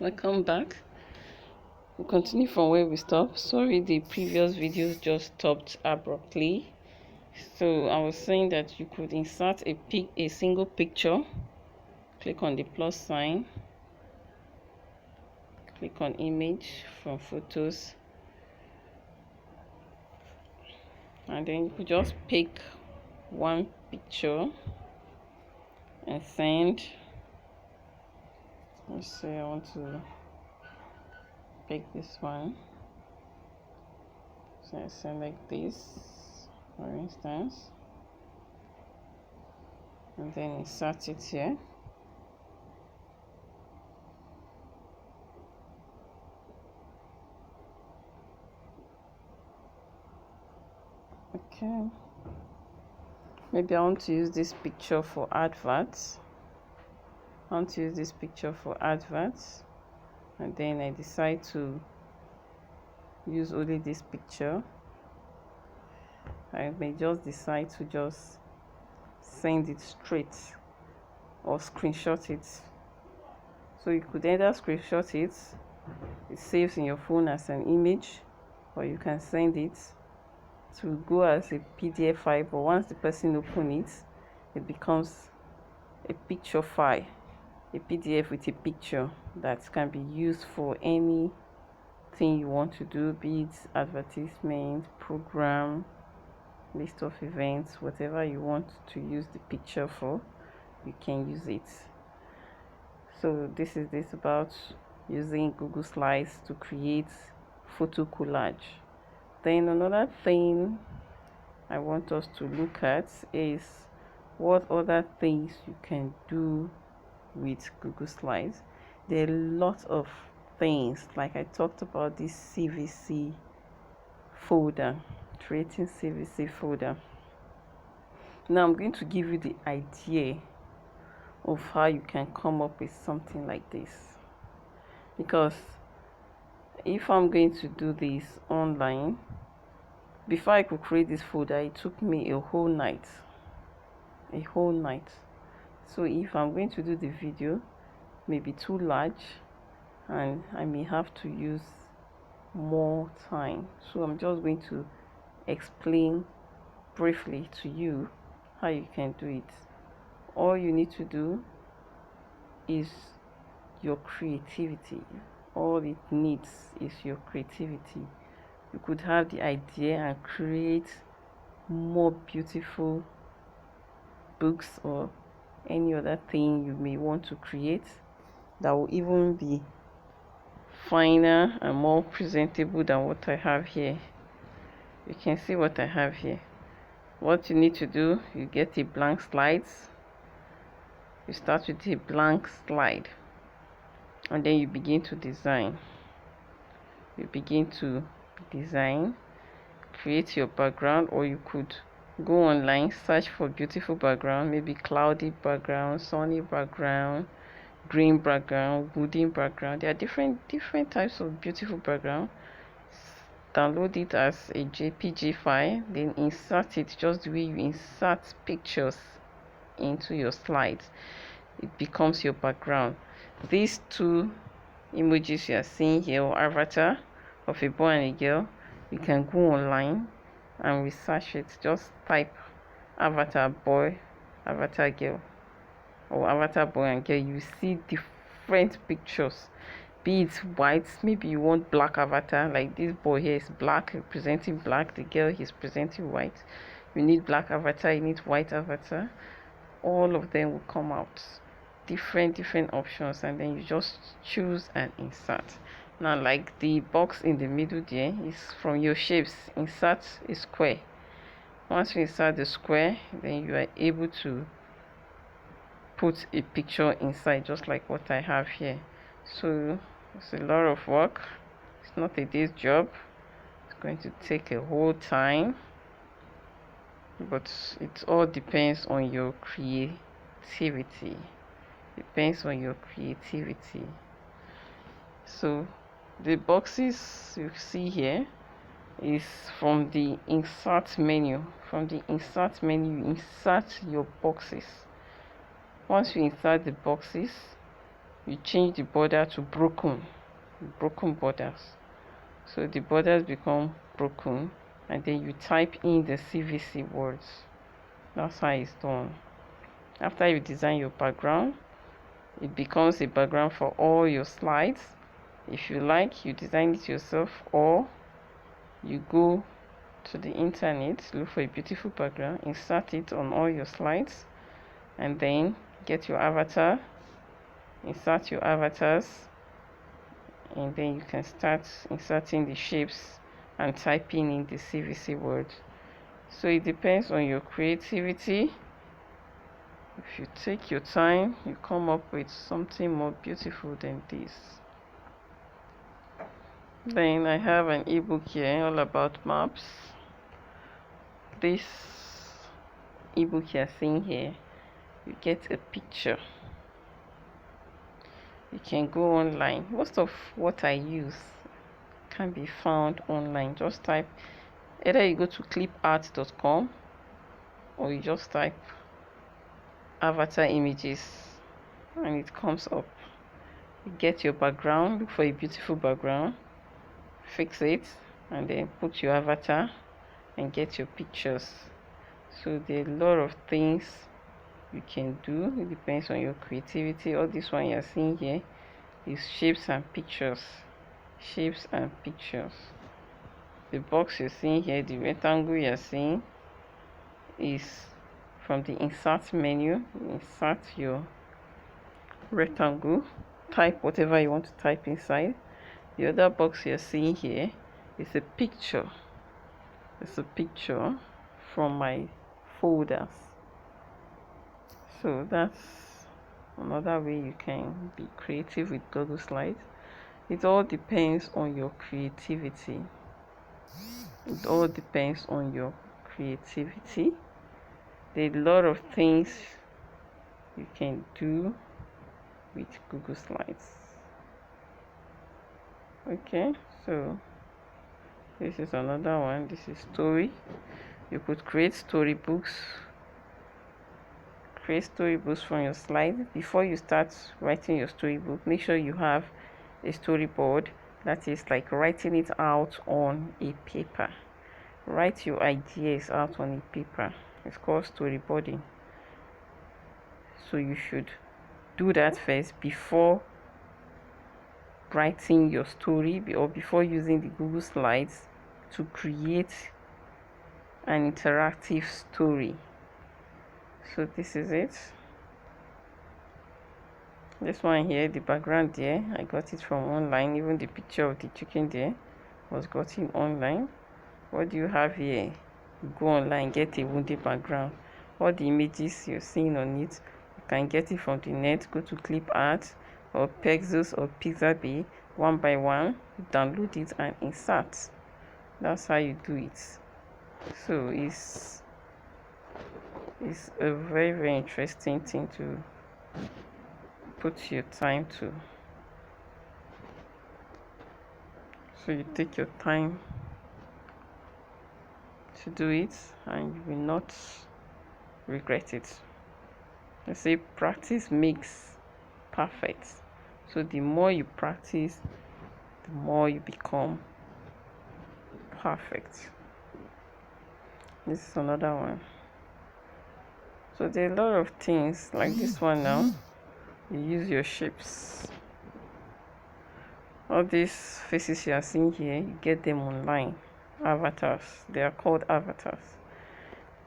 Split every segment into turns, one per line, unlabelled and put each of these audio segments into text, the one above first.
Welcome back. We'll continue from where we stopped. Sorry, the previous videos just stopped abruptly. So I was saying that you could insert a single picture. Click on the plus sign. Click on image from photos. And then you could just pick one picture and send. Let's say I want to pick this one. So I select this, for instance, and then insert it here. Okay, maybe I want to use this picture for adverts. And then I decide to use only this picture. I may just decide to just send it straight or screenshot it. So you could either screenshot it, it saves in your phone as an image, or you can send it to go as a PDF file, but once the person opens it, it becomes a picture file, a PDF with a picture that can be used for anything you want to do, be it advertisement, program, list of events, whatever you want to use the picture for, you can use it. So this is about using Google Slides to create photo collage. Then another thing I want us to look at is what other things you can do with Google Slides. There are lots of things, like I talked about this CVC folder, creating CVC folder. Now I'm going to give you the idea of how you can come up with something like this, because if I'm going to do this online, before I could create this folder, it took me a whole night. So if I'm going to do the video, maybe too large, and I may have to use more time. So I'm just going to explain briefly to you how you can do it. All you need to do is your creativity. All it needs is your creativity. You could have the idea and create more beautiful books or any other thing you may want to create that will even be finer and more presentable than what I have here. You can see what I have here. What you need to do, you get a blank slides. You start with a blank slide, and then you begin to design. Create your background, or you could go online, search for beautiful background, maybe cloudy background, sunny background, green background, wooden background. There are different types of beautiful background. Download it as a JPG file, then insert it just the way you insert pictures into your slides. It becomes your background. These two images you are seeing here, or avatar of a boy and a girl, you can go online and research it. Just type avatar boy, avatar girl, or avatar boy and girl. You see different pictures, be it white, maybe you want black avatar, like this boy here is black, representing black, the girl is presenting white. You need black avatar, you need white avatar. All of them will come out, different options, and then you just choose and insert. Now, like the box in the middle there is from your shapes. Insert a square. Once you insert the square, then you are able to put a picture inside, just like what I have here. So it's a lot of work. It's not a day's job. It's going to take a whole time, but it all depends on your creativity. So the boxes you see here is from the insert menu. You insert your boxes. Once you insert the boxes, you change the border to broken borders. So the borders become broken, and then you type in the CVC words. That's how it's done. After you design your background, it becomes a background for all your slides. If you like, you design it yourself, or you go to the internet, look for a beautiful background, insert it on all your slides, and then get your avatar, insert your avatars, and then you can start inserting the shapes and typing in the CVC word. So it depends on your creativity. If you take your time, you come up with something more beautiful than this. Then I have an ebook here all about maps. This ebook you're seeing here, you get a picture. You can go online. Most of what I use can be found online. Just type, either you go to clipart.com or you just type avatar images and it comes up. You get your background, look for a beautiful background, fix it, and then put your avatar and get your pictures. So there are a lot of things you can do. It depends on your creativity. All this one you're seeing here is shapes and pictures. Shapes and pictures. The box you're seeing here, the rectangle you're seeing, is from the insert menu. Insert your rectangle, type whatever you want to type inside. The other box you're seeing here is a picture. It's a picture from my folders. So that's another way you can be creative with Google Slides. It all depends on your creativity. It all depends on your creativity. There are a lot of things you can do with Google Slides. Okay, so this is another one. This is story. You could create storybooks. Create storybooks from your slide. Before you start writing your storybook, make sure you have a storyboard, that is like writing it out on a paper. Write your ideas out on a paper. It's called storyboarding. So you should do that first before writing your story, or before using the Google Slides to create an interactive story. So this is it. This one here, the background there, I got it from online. Even the picture of the chicken there was gotten online. What do you have here? You go online, get a wooden background. All the images you're seeing on it, you can get it from the net. Go to ClipArt or Pexels or Pixabay, one by one, download it and insert. That's how you do it. So it's a very, very interesting thing to put your time to. So you take your time to do it and you will not regret it. I say practice makes perfect. So the more you practice, the more you become perfect. This is another one. So there are a lot of things like this one now. You use your shapes. All these faces you are seeing here, you get them online. Avatars. They are called avatars.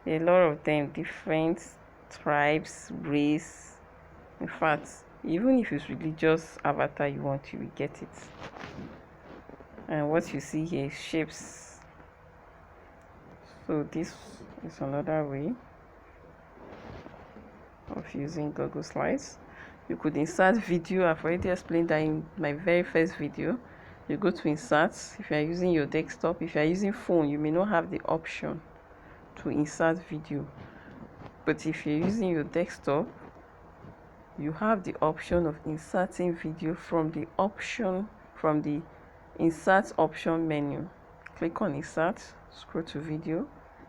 There are a lot of them, different tribes, race. In fact, even if it's religious avatar you want, you will get it. And what you see here is shapes. So this is another way of using Google Slides. You could insert video. I've already explained that in my very first video. You go to insert. If you are using your desktop, if you are using phone, you may not have the option to insert video. But if you're using your desktop, you have the option of inserting video from the insert option menu. Click on insert, scroll to video,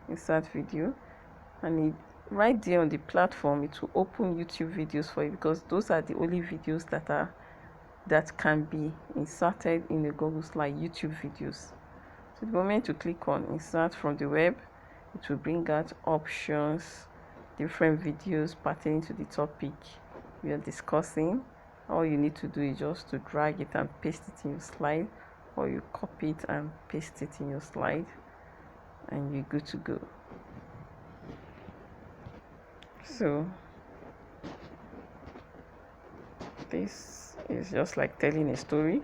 insert video, and right there on the platform, it will open YouTube videos for you, because those are the only videos that are that can be inserted in the Google slide, YouTube videos. So the moment you click on insert from the web, it will bring out options, different videos pertaining to the topic we are discussing. All you need to do is just to drag it and paste it in your slide, or you copy it and paste it in your slide, and you're good to go. So this is just like telling a story.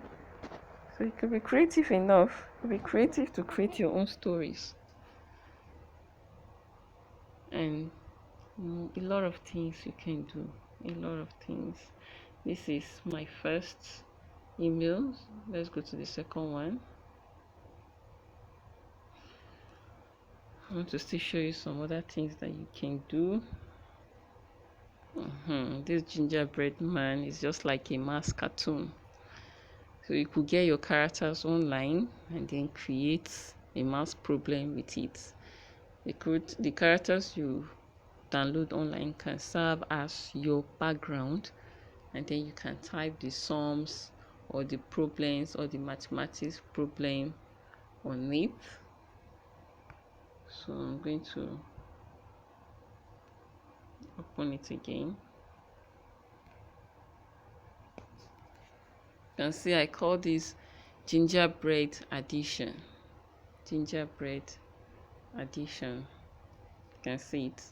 So you could be creative enough, be creative to create your own stories. And a lot of things you can do, a lot of things. This is my first email. Let's go to the second one. I want to still show you some other things that you can do. This Gingerbread Man is just like a mass cartoon. So you could get your characters online and then create a mass problem with it. The characters you download online can serve as your background, and then you can type the sums or the problems or the mathematics problem on it. So I'm going to open it again. You can see I call this Gingerbread Edition. Gingerbread Edition. You can see it.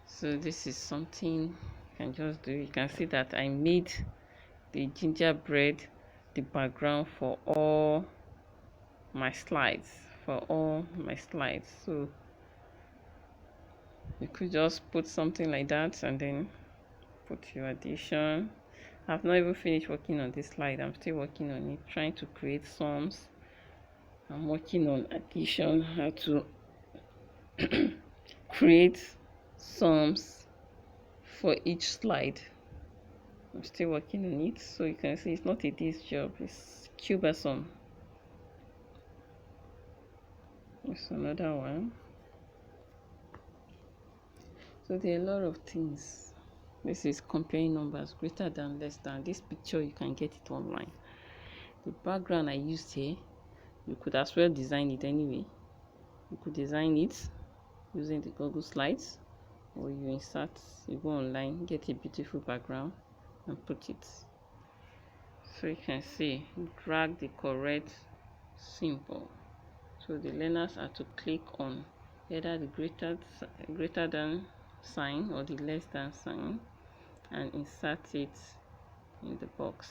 So this is something you can just do. You can see that I made the gingerbread the background for all my slides. So you could just put something like that and then put your addition. I've not even finished working on this slide. I'm still working on it, trying to create sums. I'm working on addition, how to create sums for each slide. I'm still working on it, so you can see it's not a day's job, it's cumbersome. It's another one. So there are a lot of things. This is comparing numbers, greater than, less than. This picture, you can get it online. The background I used here, you could as well design it anyway. You could design it using the Google Slides, or you go online, get a beautiful background and put it. So you can see, drag the correct symbol. So the learners are to click on either the greater than sign or the less than sign and insert it in the box.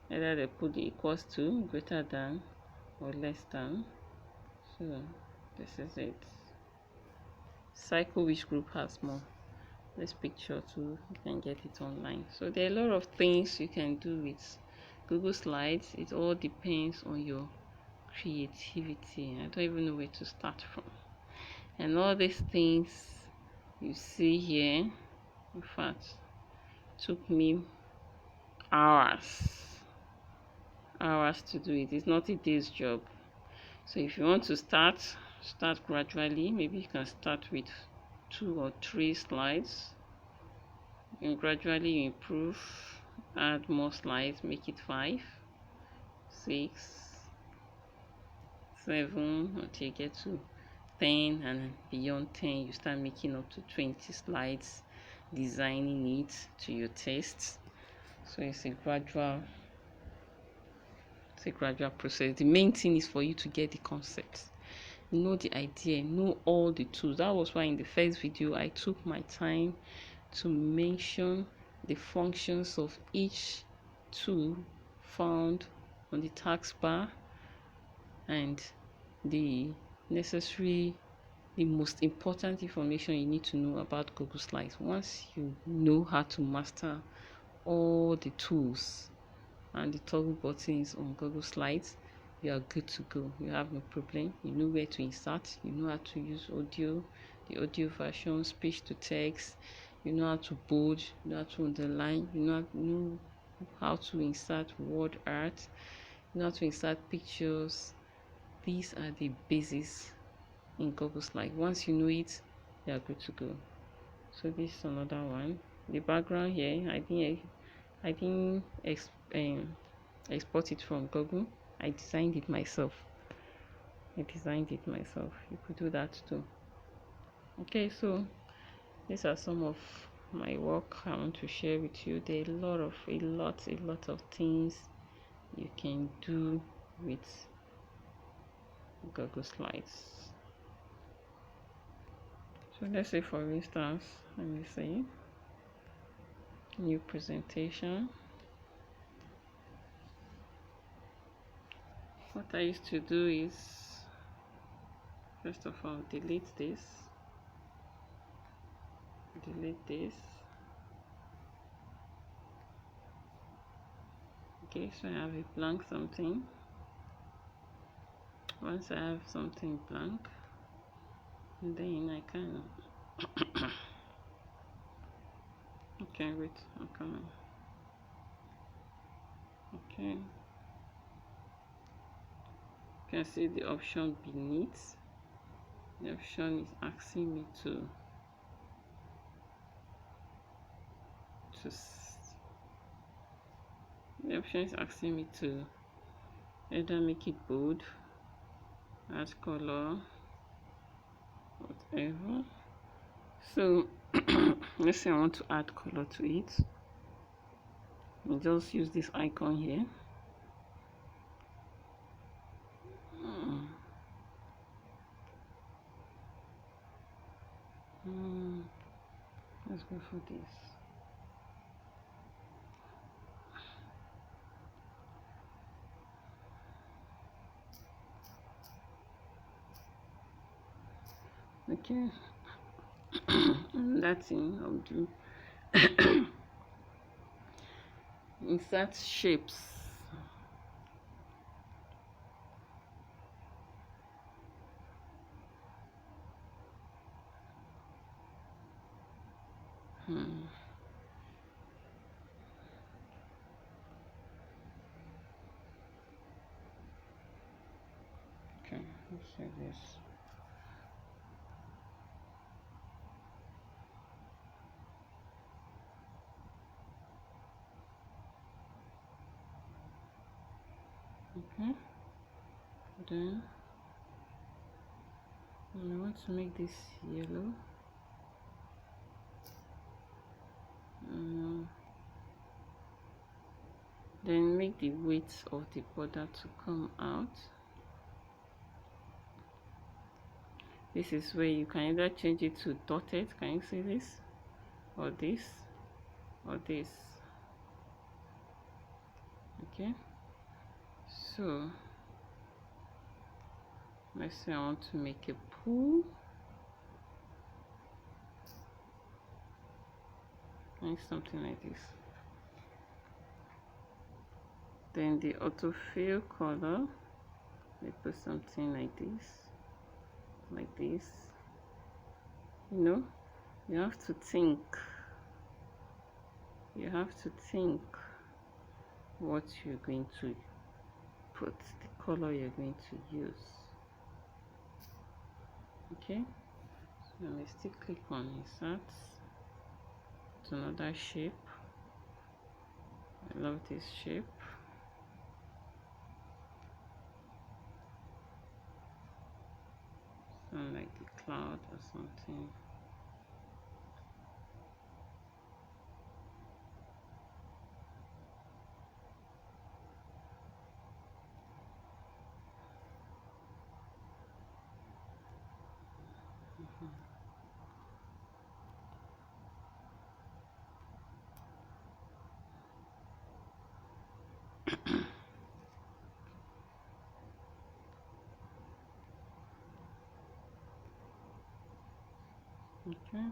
Either they put the equals to, greater than, or less than. So this is it. Cycle which group has more. This picture too, you can get it online. So there are a lot of things you can do with Google Slides. It all depends on your creativity. I don't even know where to start from. And all these things you see here, in fact, took me hours to do it. It's not a day's job. So if you want to start gradually. Maybe you can start with 2 or 3 slides and gradually improve, add more slides, make it 5, 6, 7 until you get to 10, and beyond 10 you start making up to 20 slides, designing it to your taste. So it's a gradual process. The main thing is for you to get the concept, know the idea, know all the tools. That was why in the first video I took my time to mention the functions of each tool found on the taskbar and the most important information you need to know about Google Slides. Once you know how to master all the tools and the toggle buttons on Google Slides, you are good to go. You have no problem. You know where to insert, you know how to use audio, the audio version, speech to text, you know how to bold, you know how to underline, you know how to insert word art, you know how to insert pictures. These are the basics in Google Slides. Once you know it, you are good to go. So this is another one. The background here, I didn't export it from Google. I designed it myself. You could do that too. Okay, so these are some of my work I want to share with you. There are a lot of things you can do with Google Slides. So let's say, for instance, let me say new presentation. What I used to do is, first of all, delete this. Okay, so I have a blank something. Once I have something blank, then I can okay, wait, I'm coming. Okay, you can see the option beneath. The option is asking me to the option is asking me to either make it bold, add color, whatever. So let's say I want to add color to it. I'll just use this icon here. Let's go for this. Okay. That thing I'll do. Insert shapes. Okay, let's say this. Okay, then I want to make this yellow. Then make the width of the border to come out. This is where you can either change it to dotted, can you see this, or this, or this. Okay, so let's say I want to make a pool. Like something like this. Then the autofill color, I put something like this, you know. You have to think what you're going to put, the color you're going to use. Okay, so I still click on insert to another shape. I love this shape. Sound like a cloud or something. Okay.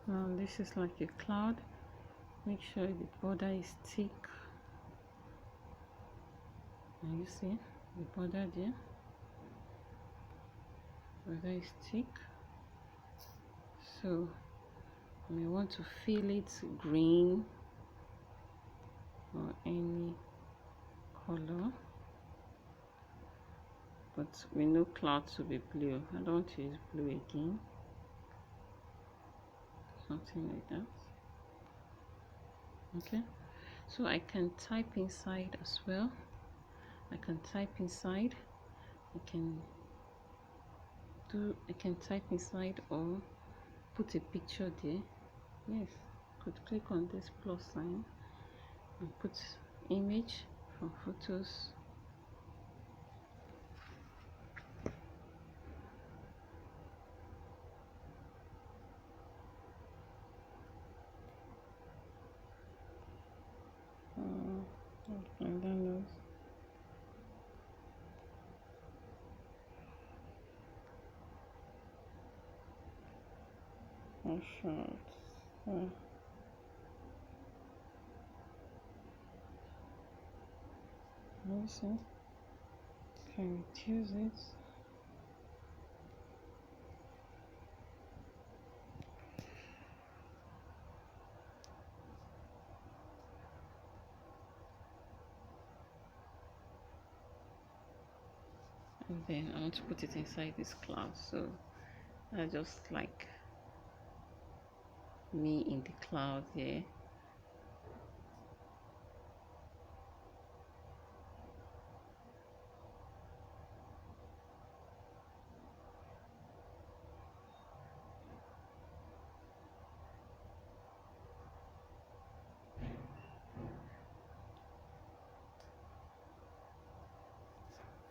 Now this is like a cloud. Make sure the border is thick. And you see the border there? Border is thick. So you may want to fill it green or any but we know cloud to be blue. I don't want to use blue again. Something like that. Okay, so I can type inside as well. I can type inside. I can type inside or put a picture there. Yes, could click on this plus sign and put image from photos. And then also can reduce it. And then I want to put it inside this cloud, so I just like me in the cloud here.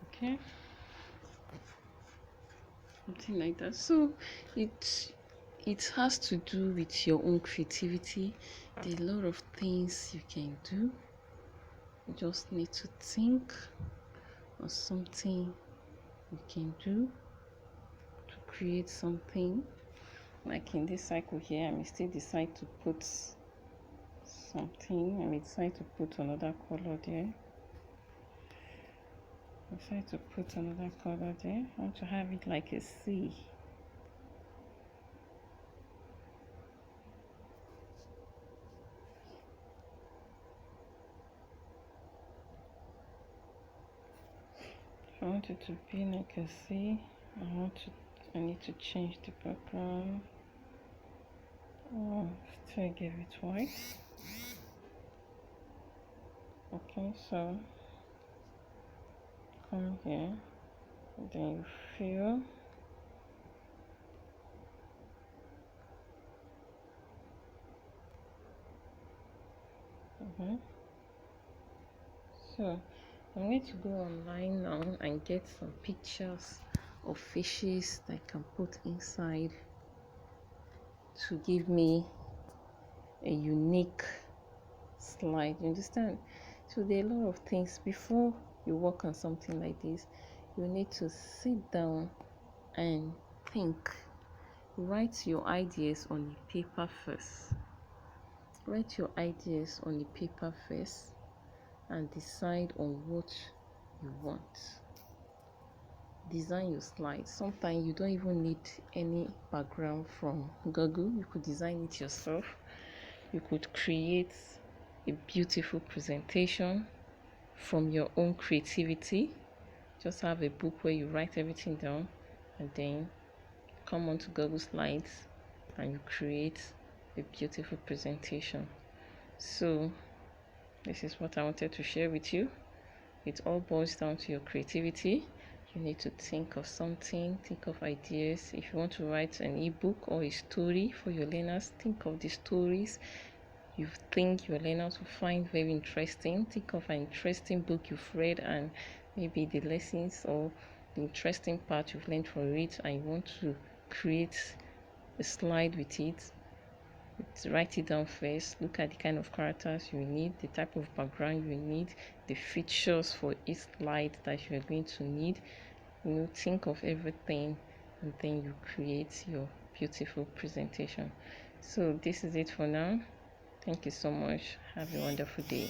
Okay, something like that. So it has to do with your own creativity. There are a lot of things you can do. You just need to think of something you can do to create something. Like in this cycle here, I may still decide to put something. I may decide to put another color there. I want to have it like a sea. I want it to be like a sea. I need to change the background. Still give it white. Okay, so come here, then you fill. So I'm going to go online now and get some pictures of fishes that I can put inside to give me a unique slide. You understand? So there are a lot of things. Before you work on something like this, you need to sit down and think. Write your ideas on a paper first. Write your ideas on a paper first and decide on what you want. Design your slides. Sometimes you don't even need any background from Google. You could design it yourself. You could create a beautiful presentation from your own creativity. Just have a book where you write everything down and then come onto Google Slides and you create a beautiful presentation. So this is what I wanted to share with you. It all boils down to your creativity. You need to think of something, think of ideas. If you want to write an ebook or a story for your learners, think of the stories you think your learners will find very interesting. Think of an interesting book you've read and maybe the lessons or the interesting part you've learned from it, and you want to create a slide with it. Write it down first. Look at the kind of characters you need, the type of background you need, the features for each slide that you're going to need. Think of everything and then you create your beautiful presentation. So this is it for now. Thank you so much. Have a wonderful day.